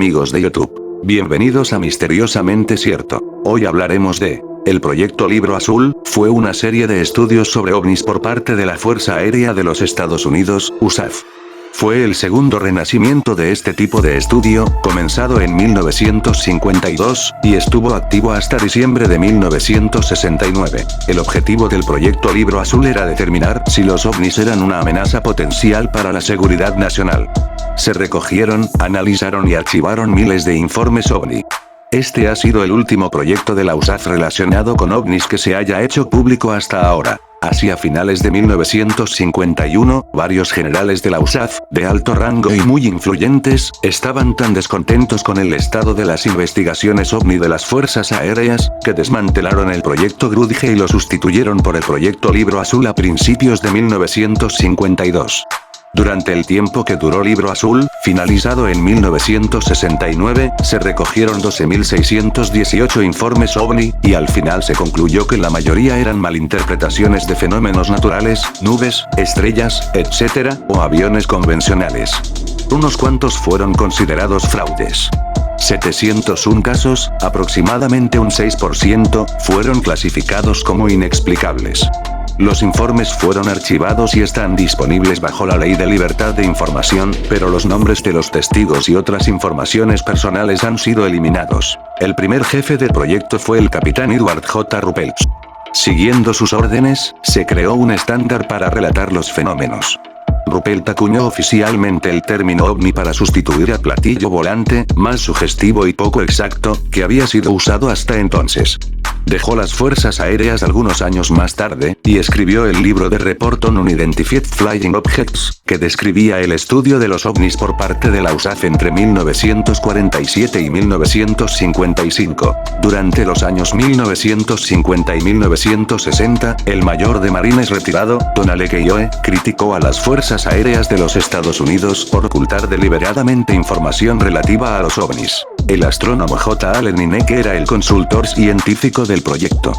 amigos de YouTube. Bienvenidos a Misteriosamente Cierto. Hoy hablaremos de... El Proyecto Libro Azul, fue una serie de estudios sobre ovnis por parte de la Fuerza Aérea de los Estados Unidos, USAF. Fue el segundo renacimiento de este tipo de estudio, comenzado en 1952, y estuvo activo hasta diciembre de 1969. El objetivo del Proyecto Libro Azul era determinar si los ovnis eran una amenaza potencial para la seguridad nacional. Se recogieron, analizaron y archivaron miles de informes ovni. Este ha sido el último proyecto de la USAF relacionado con ovnis que se haya hecho público hasta ahora. Hacia finales de 1951, varios generales de la USAF, de alto rango y muy influyentes, estaban tan descontentos con el estado de las investigaciones ovni de las fuerzas aéreas, que desmantelaron el proyecto Grudge y lo sustituyeron por el Proyecto Libro Azul a principios de 1952. Durante el tiempo que duró Libro Azul, finalizado en 1969, se recogieron 12.618 informes ovni, y al final se concluyó que la mayoría eran malinterpretaciones de fenómenos naturales, nubes, estrellas, etc., o aviones convencionales. Unos cuantos fueron considerados fraudes. 701 casos, aproximadamente un 6%, fueron clasificados como inexplicables. Los informes fueron archivados y están disponibles bajo la Ley de Libertad de Información, pero los nombres de los testigos y otras informaciones personales han sido eliminados. El primer jefe del proyecto fue el capitán Edward J. Ruppelt. Siguiendo sus órdenes, se creó un estándar para relatar los fenómenos. Ruppelt acuñó oficialmente el término ovni para sustituir al platillo volante, más sugestivo y poco exacto, que había sido usado hasta entonces. Dejó las fuerzas aéreas algunos años más tarde, y escribió el libro de Report on Unidentified Flying Objects, que describía el estudio de los ovnis por parte de la USAF entre 1947 y 1955. Durante los años 1950 y 1960, el mayor de marines retirado, Donald Keough, criticó a las fuerzas aéreas de los Estados Unidos por ocultar deliberadamente información relativa a los ovnis. El astrónomo J. Allen Hynek era el consultor científico del proyecto.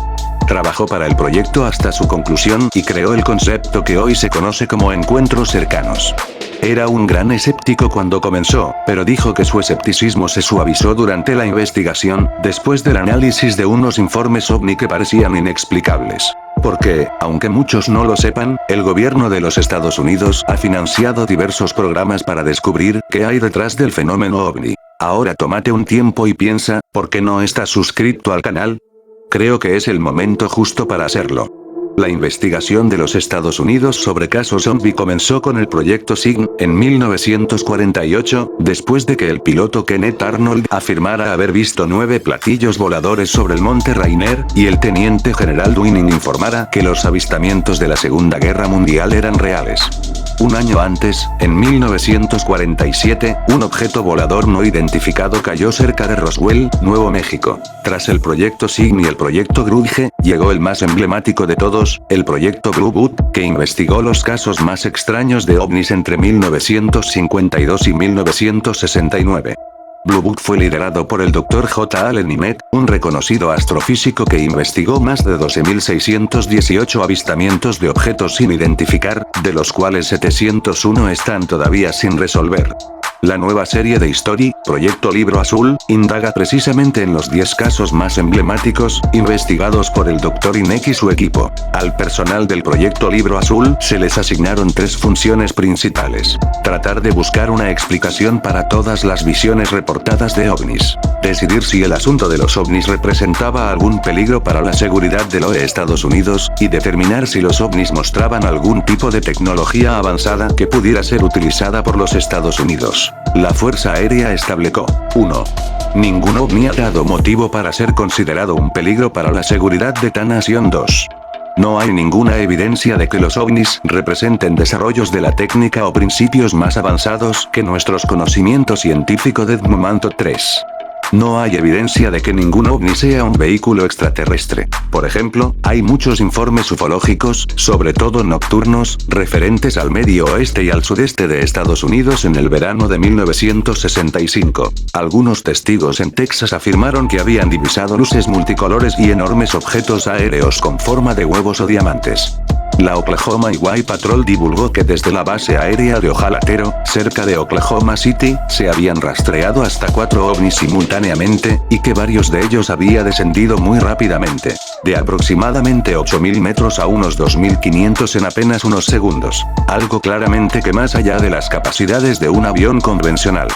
Trabajó para el proyecto hasta su conclusión y creó el concepto que hoy se conoce como encuentros cercanos. Era un gran escéptico cuando comenzó, pero dijo que su escepticismo se suavizó durante la investigación, después del análisis de unos informes ovni que parecían inexplicables. Porque, aunque muchos no lo sepan, el gobierno de los Estados Unidos ha financiado diversos programas para descubrir qué hay detrás del fenómeno ovni. Ahora tómate un tiempo y piensa, ¿por qué no estás suscrito al canal? Creo que es el momento justo para hacerlo. La investigación de los Estados Unidos sobre casos ovni comenzó con el proyecto Cygnus, en 1948, después de que el piloto Kenneth Arnold afirmara haber visto 9 platillos voladores sobre el monte Rainier, y el teniente general Dwining informara que los avistamientos de la Segunda Guerra Mundial eran reales. Un año antes, en 1947, un objeto volador no identificado cayó cerca de Roswell, Nuevo México. Tras el proyecto Cygnus y el proyecto Grudge, llegó el más emblemático de todos, el proyecto Blue Book, que investigó los casos más extraños de ovnis entre 1952 y 1969. Blue Book fue liderado por el Dr. J. Allen Hynek, un reconocido astrofísico que investigó más de 12.618 avistamientos de objetos sin identificar, de los cuales 701 están todavía sin resolver. La nueva serie de History, Proyecto Libro Azul, indaga precisamente en los 10 casos más emblemáticos, investigados por el Dr. Hynek y su equipo. Al personal del Proyecto Libro Azul se les asignaron 3 funciones principales. Tratar de buscar una explicación para todas las visiones reportadas de ovnis. Decidir si el asunto de los ovnis representaba algún peligro para la seguridad de los Estados Unidos, y determinar si los ovnis mostraban algún tipo de tecnología avanzada que pudiera ser utilizada por los Estados Unidos. La Fuerza Aérea estableció: 1. Ningún ovni ha dado motivo para ser considerado un peligro para la seguridad de esta nación. 2. No hay ninguna evidencia de que los ovnis representen desarrollos de la técnica o principios más avanzados que nuestros conocimientos científicos de momento. 3. No hay evidencia de que ningún ovni sea un vehículo extraterrestre. Por ejemplo, hay muchos informes ufológicos, sobre todo nocturnos, referentes al medio oeste y al sudeste de Estados Unidos en el verano de 1965. Algunos testigos en Texas afirmaron que habían divisado luces multicolores y enormes objetos aéreos con forma de huevos o diamantes. La Oklahoma Highway Patrol divulgó que desde la base aérea de Ojallatero, cerca de Oklahoma City, se habían rastreado hasta 4 ovnis simultáneamente, y que varios de ellos había descendido muy rápidamente. De aproximadamente 8.000 metros a unos 2.500 en apenas unos segundos. Algo claramente que más allá de las capacidades de un avión convencional.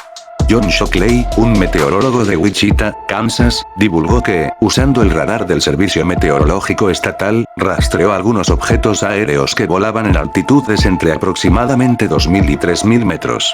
John Shockley, un meteorólogo de Wichita, Kansas, divulgó que, usando el radar del Servicio Meteorológico Estatal, rastreó algunos objetos aéreos que volaban en altitudes entre aproximadamente 2.000 y 3.000 metros.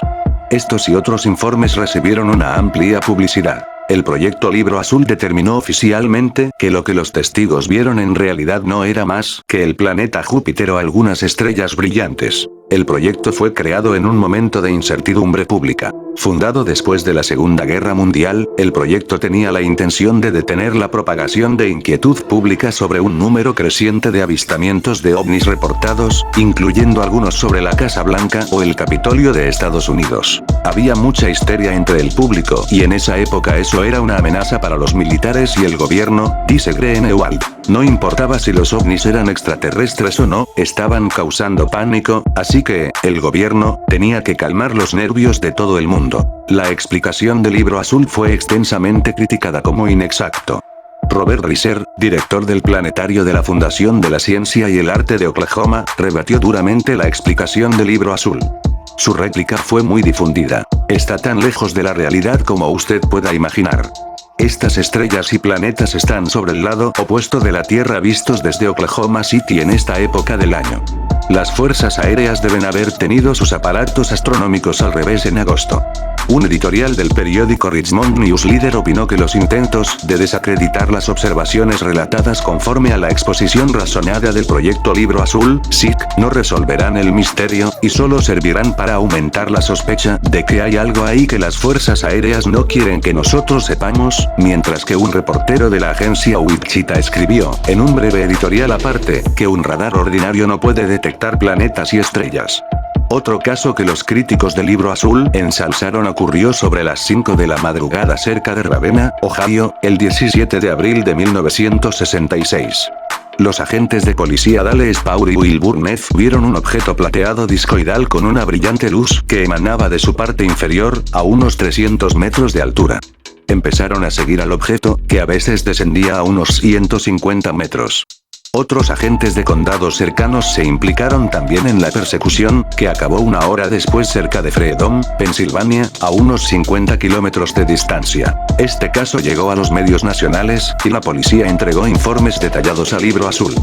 Estos y otros informes recibieron una amplia publicidad. El proyecto Libro Azul determinó oficialmente que lo que los testigos vieron en realidad no era más que el planeta Júpiter o algunas estrellas brillantes. El proyecto fue creado en un momento de incertidumbre pública. Fundado después de la Segunda Guerra Mundial, el proyecto tenía la intención de detener la propagación de inquietud pública sobre un número creciente de avistamientos de ovnis reportados, incluyendo algunos sobre la Casa Blanca o el Capitolio de Estados Unidos. Había mucha histeria entre el público y en esa época eso era una amenaza para los militares y el gobierno, dice Greenewald. No importaba si los ovnis eran extraterrestres o no, estaban causando pánico, así que, el gobierno, tenía que calmar los nervios de todo el mundo. La explicación del Libro Azul fue extensamente criticada como inexacto. Robert Reiser, director del planetario de la Fundación de la Ciencia y el Arte de Oklahoma, rebatió duramente la explicación del Libro Azul. Su réplica fue muy difundida. Está tan lejos de la realidad como usted pueda imaginar. Estas estrellas y planetas están sobre el lado opuesto de la Tierra vistos desde Oklahoma City en esta época del año. Las fuerzas aéreas deben haber tenido sus aparatos astronómicos al revés en agosto. Un editorial del periódico Richmond News Leader opinó que los intentos de desacreditar las observaciones relatadas conforme a la exposición razonada del proyecto Libro Azul, SIC, no resolverán el misterio, y solo servirán para aumentar la sospecha de que hay algo ahí que las fuerzas aéreas no quieren que nosotros sepamos, mientras que un reportero de la agencia Wichita escribió, en un breve editorial aparte, que un radar ordinario no puede detectar planetas y estrellas. Otro caso que los críticos del Libro Azul ensalzaron ocurrió sobre las 5 de la madrugada cerca de Ravenna, Ohio, el 17 de abril de 1966. Los agentes de policía Dale Spaur y Will Burnett vieron un objeto plateado discoidal con una brillante luz que emanaba de su parte inferior, a unos 300 metros de altura. Empezaron a seguir al objeto, que a veces descendía a unos 150 metros. Otros agentes de condados cercanos se implicaron también en la persecución, que acabó una hora después cerca de Freedom, Pensilvania, a unos 50 kilómetros de distancia. Este caso llegó a los medios nacionales, y la policía entregó informes detallados al Libro Azul.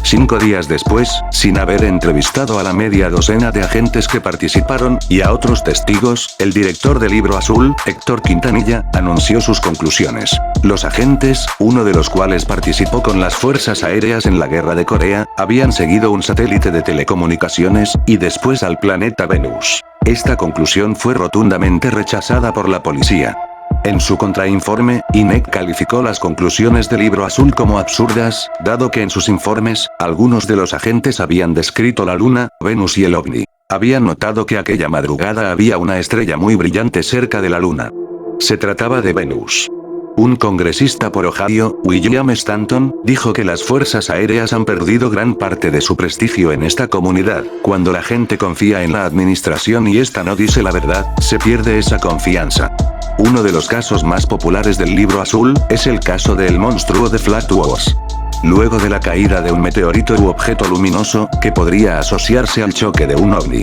5 días después, sin haber entrevistado a la media docena de agentes que participaron, y a otros testigos, el director del Libro Azul, Héctor Quintanilla, anunció sus conclusiones. Los agentes, uno de los cuales participó con las fuerzas aéreas en la guerra de Corea, habían seguido un satélite de telecomunicaciones, y después al planeta Venus. Esta conclusión fue rotundamente rechazada por la policía. En su contrainforme, INEC calificó las conclusiones del Libro Azul como absurdas, dado que en sus informes, algunos de los agentes habían descrito la Luna, Venus y el OVNI. Habían notado que aquella madrugada había una estrella muy brillante cerca de la Luna. Se trataba de Venus. Un congresista por Ohio, William Stanton, dijo que las fuerzas aéreas han perdido gran parte de su prestigio en esta comunidad. Cuando la gente confía en la administración y esta no dice la verdad, se pierde esa confianza. Uno de los casos más populares del Libro Azul es el caso del monstruo de Flatwoods. Luego de la caída de un meteorito u objeto luminoso, que podría asociarse al choque de un ovni.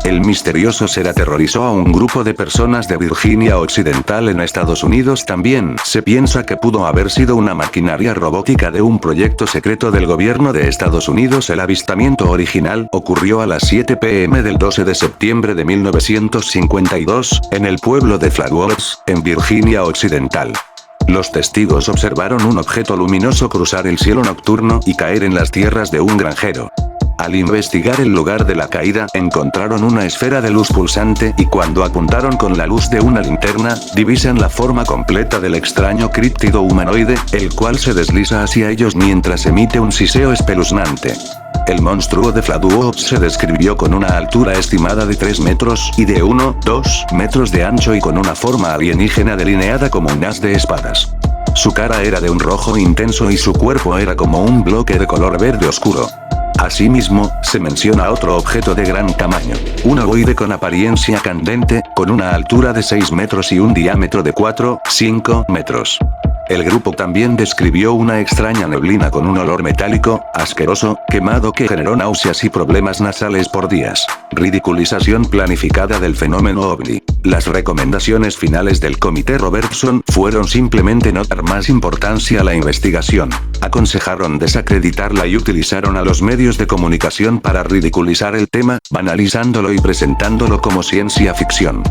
El misterioso ser aterrorizó a un grupo de personas de Virginia Occidental en Estados Unidos. También se piensa que pudo haber sido una maquinaria robótica de un proyecto secreto del gobierno de Estados Unidos. El avistamiento original ocurrió a las 7 p.m. del 12 de septiembre de 1952, en el pueblo de Flatwoods, en Virginia Occidental. Los testigos observaron un objeto luminoso cruzar el cielo nocturno y caer en las tierras de un granjero. Al investigar el lugar de la caída, encontraron una esfera de luz pulsante y cuando apuntaron con la luz de una linterna, divisan la forma completa del extraño críptido humanoide, el cual se desliza hacia ellos mientras emite un siseo espeluznante. El monstruo de Flatwoods se describió con una altura estimada de 3 metros y de 1-2 metros de ancho y con una forma alienígena delineada como un as de espadas. Su cara era de un rojo intenso y su cuerpo era como un bloque de color verde oscuro. Asimismo, se menciona otro objeto de gran tamaño. Un ovoide con apariencia candente, con una altura de 6 metros y un diámetro de 4-5 metros. El grupo también describió una extraña neblina con un olor metálico, asqueroso, quemado que generó náuseas y problemas nasales por días. Ridiculización planificada del fenómeno ovni. Las recomendaciones finales del Comité Robertson fueron simplemente no dar más importancia a la investigación. Aconsejaron desacreditarla y utilizaron a los medios de comunicación para ridiculizar el tema, banalizándolo y presentándolo como ciencia ficción.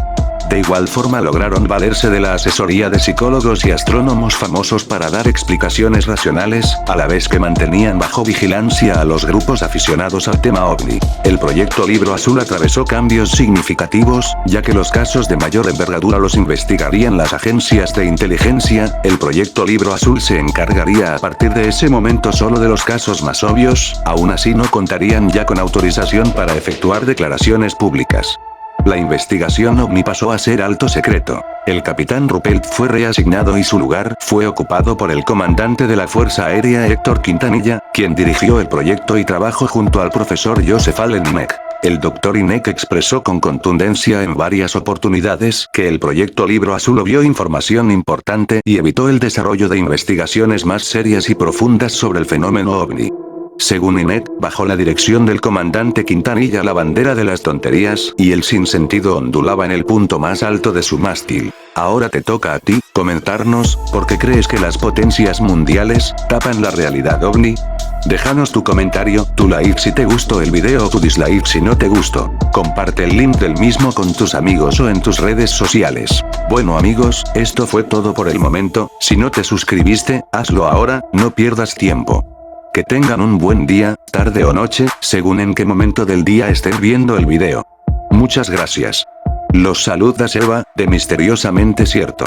De igual forma lograron valerse de la asesoría de psicólogos y astrónomos famosos para dar explicaciones racionales, a la vez que mantenían bajo vigilancia a los grupos aficionados al tema ovni. El proyecto Libro Azul atravesó cambios significativos, ya que los casos de mayor envergadura los investigarían las agencias de inteligencia. El proyecto Libro Azul se encargaría a partir de ese momento solo de los casos más obvios, aún así no contarían ya con autorización para efectuar declaraciones públicas. La investigación ovni pasó a ser alto secreto. El capitán Ruppelt fue reasignado y su lugar fue ocupado por el comandante de la Fuerza Aérea Héctor Quintanilla, quien dirigió el proyecto y trabajó junto al profesor Joseph Allen Hynek. El Dr. Hynek expresó con contundencia en varias oportunidades que el proyecto Libro Azul obvió información importante y evitó el desarrollo de investigaciones más serias y profundas sobre el fenómeno ovni. Según Hynek, bajo la dirección del comandante Quintanilla la bandera de las tonterías y el sinsentido ondulaba en el punto más alto de su mástil. Ahora te toca a ti, comentarnos, ¿por qué crees que las potencias mundiales tapan la realidad ovni? Déjanos tu comentario, tu like si te gustó el video o tu dislike si no te gustó. Comparte el link del mismo con tus amigos o en tus redes sociales. Bueno amigos, esto fue todo por el momento. Si no te suscribiste, hazlo ahora, no pierdas tiempo. Que tengan un buen día, tarde o noche, según en qué momento del día estén viendo el video. Muchas gracias. Los saluda Seba, de Misteriosamente Cierto.